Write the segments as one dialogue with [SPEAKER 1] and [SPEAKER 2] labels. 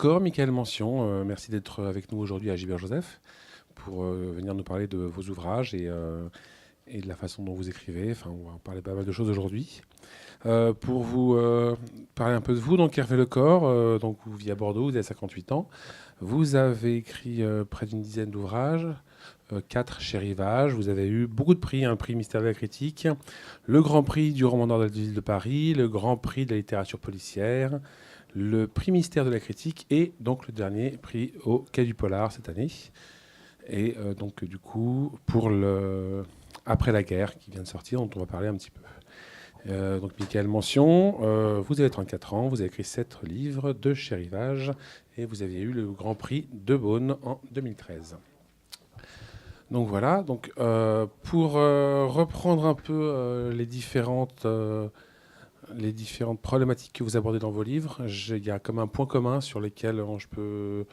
[SPEAKER 1] corps, Michael Mention. Merci d'être avec nous aujourd'hui à Gilbert Joseph pour venir nous parler de vos ouvrages et de la façon dont vous écrivez. Enfin, on va parler pas mal de choses aujourd'hui. Pour vous parler un peu de vous, donc Hervé Lecor, donc vous vivez à Bordeaux, vous avez 58 ans. Vous avez écrit près d'une dizaine d'ouvrages, 4 chez Rivage. Vous avez eu beaucoup de prix, un prix Mystère de la critique, le Grand Prix du roman d'or de la ville de Paris, le Grand Prix de la littérature policière, le prix Mystère de la critique et donc le dernier prix au Quai du Polar cette année. Et donc du coup, pour le Après la guerre qui vient de sortir, dont on va parler un petit peu. Donc Michael Mention, vous avez 34 ans, vous avez écrit 7 livres de chez Rivage et vous aviez eu le Grand Prix de Beaune en 2013. Donc voilà, donc, pour reprendre un peu les différentes problématiques que vous abordez dans vos livres, il y a comme un point commun sur lesquels je peux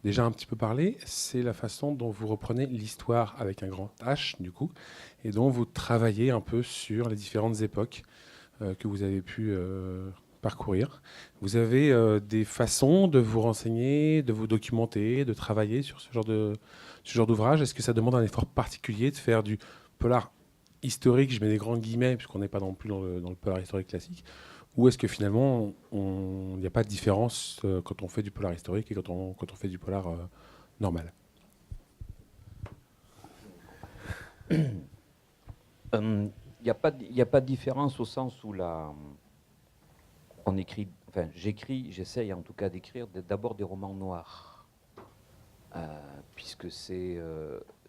[SPEAKER 1] déjà un petit peu parler, c'est la façon dont vous reprenez l'histoire avec un grand H, du coup, et dont vous travaillez un peu sur les différentes époques que vous avez pu parcourir. Vous avez des façons de vous renseigner, de vous documenter, de travailler sur ce genre d'ouvrage. Est-ce que ça demande un effort particulier de faire du polar historique, je mets des grands guillemets, puisqu'on n'est pas non plus dans le polar historique classique, ou est-ce que finalement, il n'y a pas de différence quand on fait du polar historique et quand on fait du polar normal?
[SPEAKER 2] Il n'y a pas de différence au sens où on écrit, enfin j'essaye en tout cas d'écrire d'abord des romans noirs, puisque c'est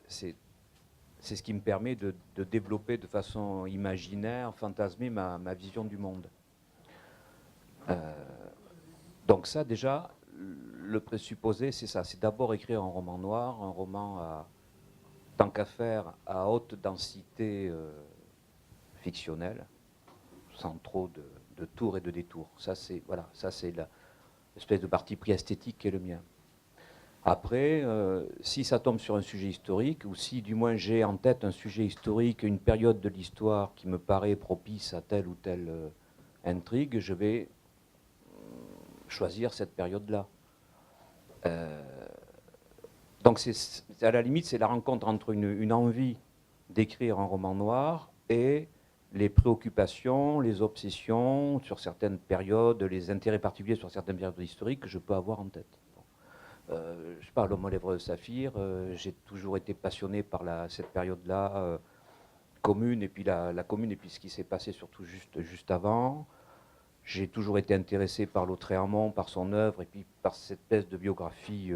[SPEAKER 2] ce qui me permet de développer de façon imaginaire, fantasmée ma vision du monde. Donc ça déjà, le présupposé c'est ça, c'est d'abord écrire un roman noir, un roman tant qu'à faire à haute densité fictionnelle, sans trop de tours et de détours. Ça c'est voilà, ça c'est l'espèce de parti pris esthétique qui est le mien. Après, si ça tombe sur un sujet historique, ou si du moins j'ai en tête un sujet historique, une période de l'histoire qui me paraît propice à telle ou telle intrigue, je vais choisir cette période-là. Donc à la limite, c'est la rencontre entre une envie d'écrire un roman noir et les préoccupations, les obsessions sur certaines périodes, les intérêts particuliers sur certaines périodes historiques que je peux avoir en tête. Je sais pas, L'homme aux lèvres de saphir, j'ai toujours été passionné par cette période-là, commune, et puis la commune, et puis ce qui s'est passé surtout juste avant. J'ai toujours été intéressé par Lautréamont, par son œuvre, et puis par cette espèce de biographie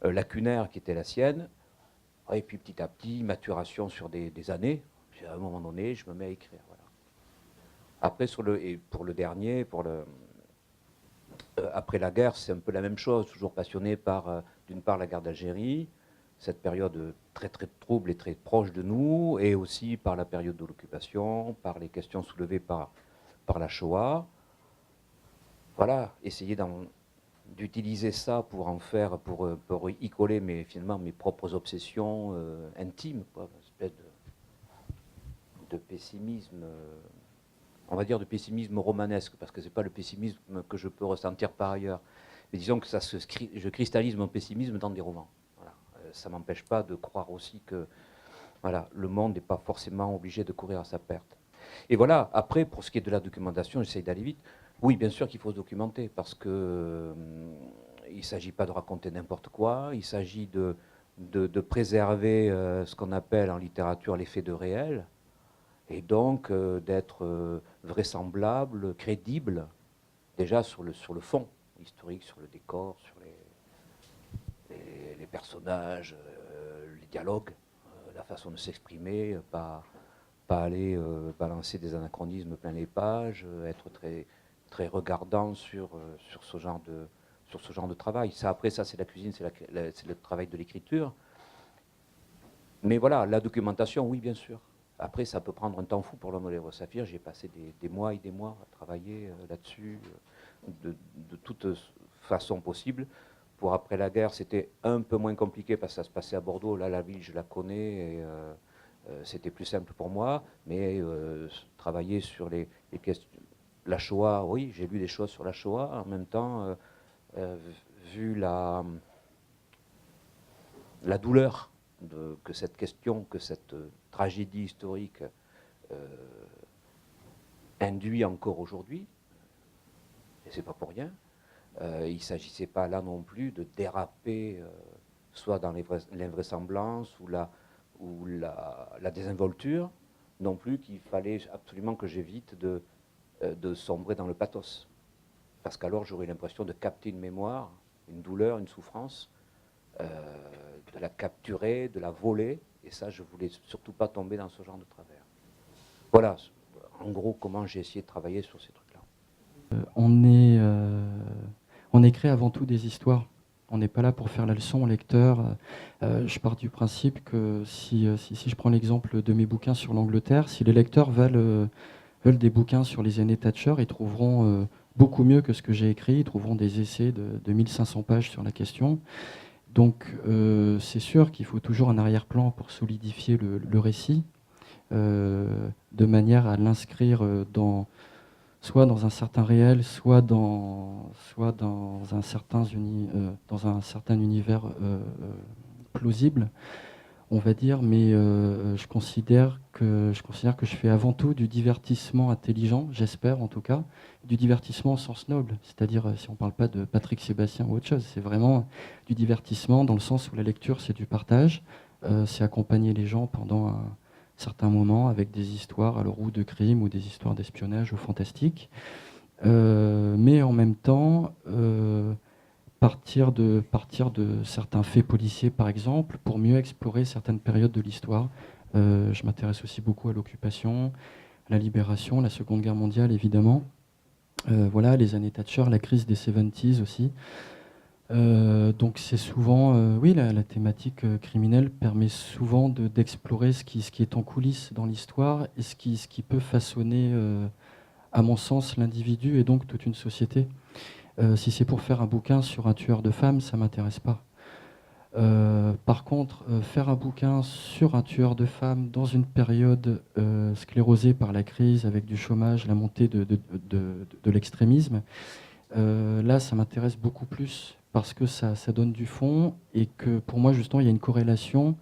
[SPEAKER 2] lacunaire qui était la sienne. Et puis petit à petit, maturation sur des années. Puis à un moment donné, je me mets à écrire. Voilà. Après, et pour le dernier, après la guerre, c'est un peu la même chose. Toujours passionné par, d'une part, la guerre d'Algérie, cette période très très trouble et très proche de nous, et aussi par la période de l'occupation, par les questions soulevées par la Shoah. Voilà, essayer d'utiliser ça pour en faire, pour y coller finalement mes propres obsessions intimes, quoi, une espèce de pessimisme, on va dire de pessimisme romanesque, parce que c'est pas le pessimisme que je peux ressentir par ailleurs. Mais disons que je cristallise mon pessimisme dans des romans. Voilà. Ça m'empêche pas de croire aussi que voilà, le monde n'est pas forcément obligé de courir à sa perte. Et voilà, après, pour ce qui est de la documentation, j'essaye d'aller vite. Oui, bien sûr qu'il faut se documenter, parce que il ne s'agit pas de raconter n'importe quoi, il s'agit de préserver ce qu'on appelle en littérature l'effet de réel, et donc d'être vraisemblable, crédible, déjà sur le fond historique, sur le décor, sur les personnages, les dialogues, la façon de s'exprimer, pas aller balancer des anachronismes plein les pages, être très, très regardant sur ce genre de travail. Ça, après, ça, c'est la cuisine, c'est le travail de l'écriture. Mais voilà, la documentation, oui, bien sûr. Après, ça peut prendre un temps fou pour l'homme aux lèvres saphir. J'ai passé des mois et des mois à travailler là-dessus, de toute façon possible. Pour après la guerre, c'était un peu moins compliqué parce que ça se passait à Bordeaux. Là, la ville, je la connais et c'était plus simple pour moi. Mais travailler sur les questions, la Shoah, oui, j'ai lu des choses sur la Shoah. En même temps, vu la douleur que cette question, que cette tragédie historique induit encore aujourd'hui, et c'est pas pour rien, il ne s'agissait pas là non plus de déraper soit dans l'invraisemblance ou la désinvolture, non plus qu'il fallait absolument que j'évite de sombrer dans le pathos. Parce qu'alors j'aurais l'impression de capter une mémoire, une douleur, une souffrance, de la capturer, de la voler, et ça je voulais surtout pas tomber dans ce genre de travers. Voilà, en gros, comment j'ai essayé de travailler sur ces trucs-là.
[SPEAKER 3] On écrit avant tout des histoires. On n'est pas là pour faire la leçon au lecteur. Je pars du principe que si je prends l'exemple de mes bouquins sur l'Angleterre, si les lecteurs veulent des bouquins sur les années Thatcher, ils trouveront beaucoup mieux que ce que j'ai écrit. Ils trouveront des essais de 1500 pages sur la question. Donc c'est sûr qu'il faut toujours un arrière-plan pour solidifier le récit, de manière à l'inscrire soit dans un certain réel, soit dans un certain univers plausible, on va dire. Mais je considère que je fais avant tout du divertissement intelligent, j'espère en tout cas, du divertissement au sens noble. C'est-à-dire, si on ne parle pas de Patrick Sébastien ou autre chose, c'est vraiment du divertissement dans le sens où la lecture, c'est du partage, c'est accompagner les gens pendant un certains moments avec des histoires, alors ou de crime ou des histoires d'espionnage ou fantastiques, mais en même temps partir de certains faits policiers par exemple pour mieux explorer certaines périodes de l'histoire. Je m'intéresse aussi beaucoup à l'occupation, la libération, la Seconde Guerre mondiale évidemment, voilà, les années Thatcher, la crise des 70s aussi. Donc c'est souvent, oui, la thématique criminelle permet souvent d'explorer ce qui est en coulisses dans l'histoire et ce qui peut façonner, à mon sens, l'individu et donc toute une société. Si c'est pour faire un bouquin sur un tueur de femmes, ça m'intéresse pas. Par contre, faire un bouquin sur un tueur de femmes dans une période sclérosée par la crise, avec du chômage, la montée de l'extrémisme, là, ça m'intéresse beaucoup plus parce que ça donne du fond et que pour moi, justement, il y a une corrélation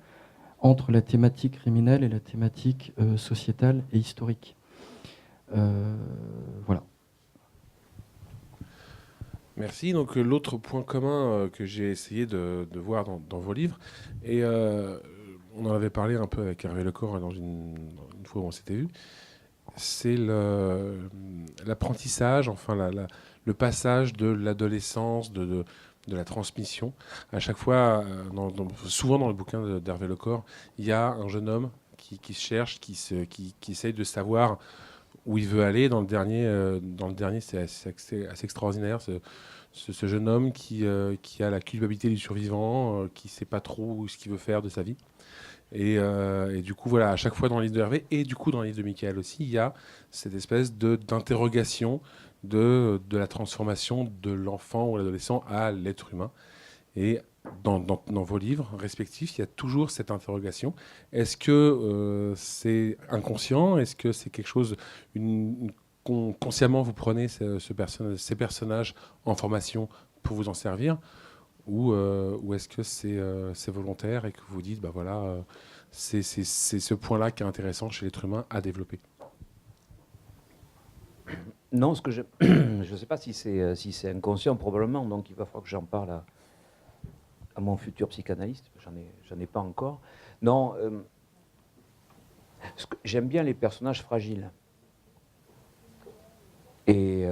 [SPEAKER 3] entre la thématique criminelle et la thématique sociétale et historique. Voilà.
[SPEAKER 1] Merci. Donc l'autre point commun que j'ai essayé de voir dans vos livres, et on en avait parlé un peu avec Hervé Lecor une fois où on s'était vu, c'est l'apprentissage, enfin le passage de l'adolescence, de la transmission. À chaque fois, souvent dans le bouquin d'Hervé Lecor, il y a un jeune homme qui se cherche, qui essaye de savoir où il veut aller. Dans le dernier, c'est assez extraordinaire. Ce jeune homme qui a la culpabilité du survivant, qui ne sait pas trop ce qu'il veut faire de sa vie. Et du coup, voilà, à chaque fois dans le livre de Hervé, et du coup dans le livre de Michael aussi, il y a cette espèce d'interrogation de la transformation de l'enfant ou l'adolescent à l'être humain. Et dans vos livres respectifs, il y a toujours cette interrogation. Est-ce que c'est inconscient? Est-ce que c'est quelque chose, consciemment vous prenez ces personnages en formation pour vous en servir? Ou est-ce que c'est volontaire et que vous dites, bah voilà, c'est ce point-là qui est intéressant chez l'être humain à développer?
[SPEAKER 2] Non, je ne sais pas si c'est inconscient, probablement, donc il va falloir que j'en parle à mon futur psychanalyste, j'en ai pas encore. Non, j'aime bien les personnages fragiles. Et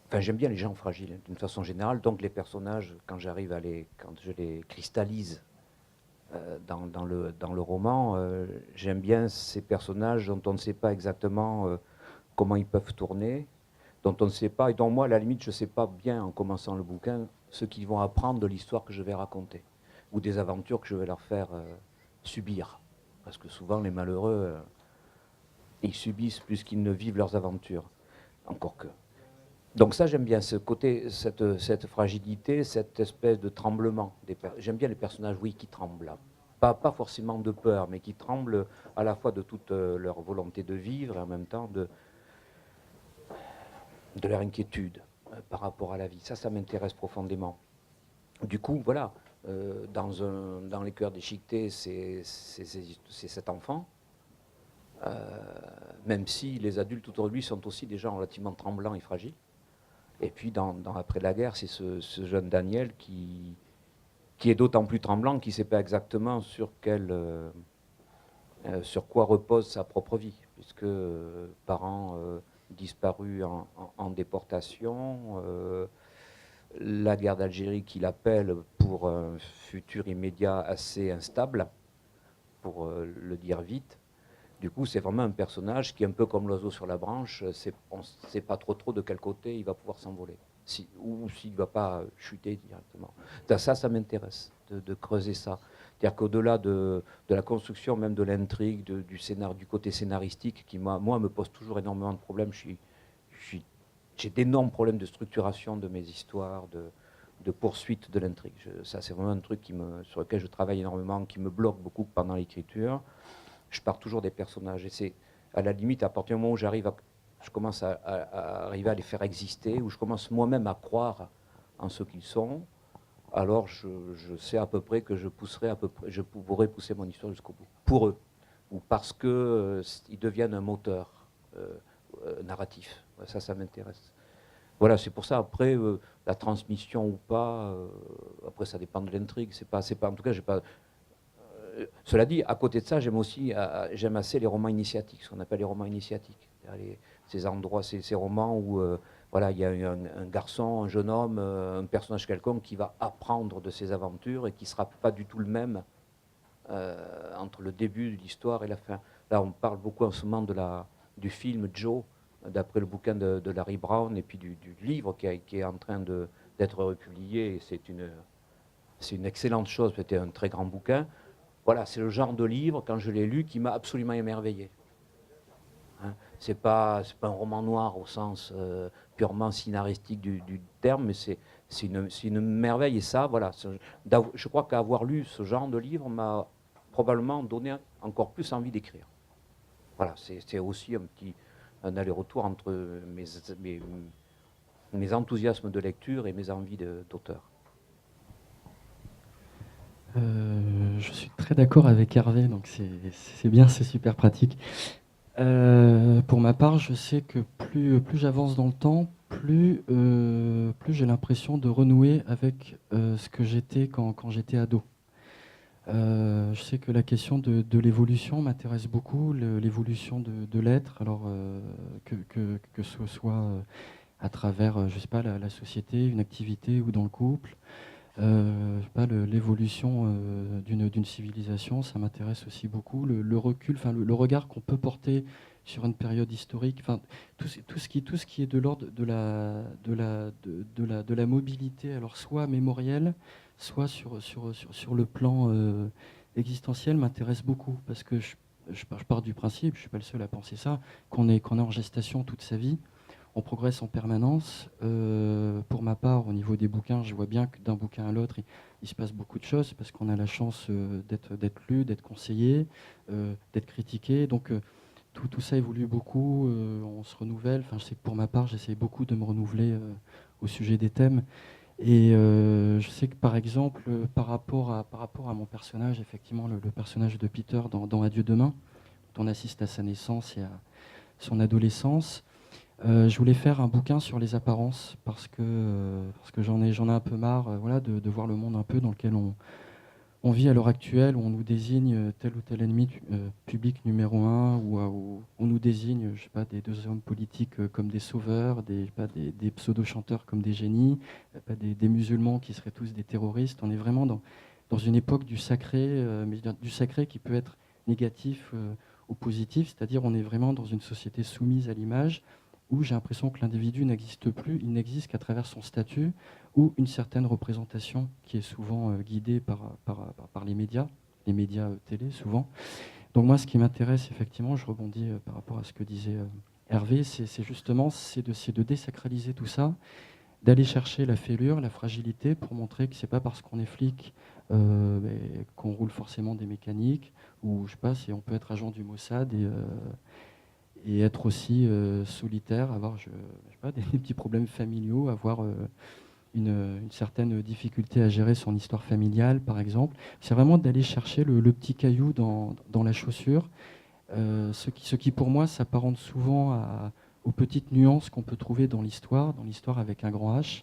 [SPEAKER 2] enfin, j'aime bien les gens fragiles, d'une façon générale. Donc les personnages, quand je les cristallise dans le roman, j'aime bien ces personnages dont on ne sait pas exactement comment ils peuvent tourner, dont on ne sait pas, et dont moi, à la limite, je ne sais pas bien, en commençant le bouquin, ce qu'ils vont apprendre de l'histoire que je vais raconter, ou des aventures que je vais leur faire subir. Parce que souvent, les malheureux, ils subissent plus qu'ils ne vivent leurs aventures. Encore que. Donc ça, j'aime bien ce côté, cette fragilité, cette espèce de tremblement. J'aime bien les personnages, oui, qui tremblent. Pas forcément de peur, mais qui tremblent à la fois de toute leur volonté de vivre et en même temps de leur inquiétude. par rapport à la vie. Ça m'intéresse profondément. Du coup, voilà, dans les cœurs déchiquetés, c'est cet enfant, même si les adultes autour de lui sont aussi des gens relativement tremblants et fragiles. Et puis, dans Après-la-guerre, c'est ce jeune Daniel qui est d'autant plus tremblant qu'il ne sait pas exactement sur quoi repose sa propre vie, puisque parents disparus en déportation, la guerre d'Algérie qu'il appelle pour un futur immédiat assez instable, pour le dire vite. Du coup, c'est vraiment un personnage qui est un peu comme l'oiseau sur la branche, on ne sait pas trop de quel côté il va pouvoir s'envoler, ou s'il ne va pas chuter directement. Ça m'intéresse, de creuser ça. C'est-à-dire qu'au-delà de la construction, même de l'intrigue, du côté scénaristique, qui moi me pose toujours énormément de problèmes, j'ai d'énormes problèmes de structuration de mes histoires, de poursuite de l'intrigue. Ça, c'est vraiment un truc sur lequel je travaille énormément, qui me bloque beaucoup pendant l'écriture. Je pars toujours des personnages. Et c'est, à la limite, à partir du moment où je commence à arriver à les faire exister, où je commence moi-même à croire en ce qu'ils sont, alors je sais à peu près que je pourrais pousser mon histoire jusqu'au bout. Pour eux. Ou parce qu'ils deviennent un moteur narratif. Ça m'intéresse. Voilà, c'est pour ça, après, la transmission ou pas, après ça dépend de l'intrigue. C'est pas, en tout cas, j'ai pas... Cela dit, à côté de ça, j'aime assez les romans initiatiques, ce qu'on appelle les romans initiatiques. Ces endroits, ces romans où voilà, il y a un garçon, un jeune homme, un personnage quelconque qui va apprendre de ses aventures et qui ne sera pas du tout le même entre le début de l'histoire et la fin. Là, on parle beaucoup en ce moment du film Joe, d'après le bouquin de Larry Brown, et puis du livre qui est en train d'être republié. C'est une excellente chose, c'était un très grand bouquin. Voilà, c'est le genre de livre, quand je l'ai lu, qui m'a absolument émerveillé. Hein, c'est pas un roman noir au sens purement scénaristique du terme, mais c'est une merveille. Et ça, voilà, je crois qu'avoir lu ce genre de livre m'a probablement donné encore plus envie d'écrire. Voilà, c'est aussi un aller-retour entre mes enthousiasmes de lecture et mes envies d'auteur.
[SPEAKER 3] Je suis très d'accord avec Hervé, donc c'est bien, c'est super pratique. Pour ma part, je sais que plus j'avance dans le temps, plus j'ai l'impression de renouer avec ce que j'étais quand j'étais ado. Je sais que la question de l'évolution m'intéresse beaucoup, l'évolution de l'être, alors que ce soit à travers, je sais pas, la société, une activité ou dans le couple. Je sais pas, l'évolution d'une civilisation, ça m'intéresse aussi beaucoup. Le recul, enfin le regard qu'on peut porter sur une période historique, enfin tout ce qui est de l'ordre de la mobilité, alors soit mémorielle, soit sur le plan existentiel, m'intéresse beaucoup parce que je pars du principe, je suis pas le seul à penser ça, qu'on est en gestation toute sa vie. On progresse en permanence. Pour ma part, au niveau des bouquins, je vois bien que d'un bouquin à l'autre, il se passe beaucoup de choses parce qu'on a la chance d'être lu, d'être conseillé, d'être critiqué. Donc tout ça évolue beaucoup, on se renouvelle. Enfin, je sais que pour ma part, j'essaie beaucoup de me renouveler au sujet des thèmes. Et je sais que par exemple, par rapport à mon personnage, effectivement, le personnage de Peter dans Adieu demain, dont on assiste à sa naissance et à son adolescence, je voulais faire un bouquin sur les apparences parce que j'en ai un peu marre voilà, de voir le monde un peu dans lequel on vit à l'heure actuelle, où on nous désigne tel ou tel ennemi public numéro un, où on nous désigne je sais pas, des deux hommes politiques comme des sauveurs, des pseudo-chanteurs comme des génies, pas des musulmans qui seraient tous des terroristes. On est vraiment dans une époque du sacré, mais du sacré qui peut être négatif ou positif, c'est-à-dire on est vraiment dans une société soumise à l'image, où j'ai l'impression que l'individu n'existe plus, il n'existe qu'à travers son statut ou une certaine représentation qui est souvent guidée par les médias télé souvent. Donc moi, ce qui m'intéresse effectivement, je rebondis par rapport à ce que disait Hervé, c'est justement de désacraliser tout ça, d'aller chercher la fêlure, la fragilité, pour montrer que c'est pas parce qu'on est flic qu'on roule forcément des mécaniques, ou je sais pas, on peut être agent du Mossad et être aussi solitaire, avoir je sais pas, des petits problèmes familiaux, avoir une certaine difficulté à gérer son histoire familiale, par exemple. C'est vraiment d'aller chercher le petit caillou dans la chaussure, ce qui pour moi s'apparente souvent aux petites nuances qu'on peut trouver dans l'histoire avec un grand H.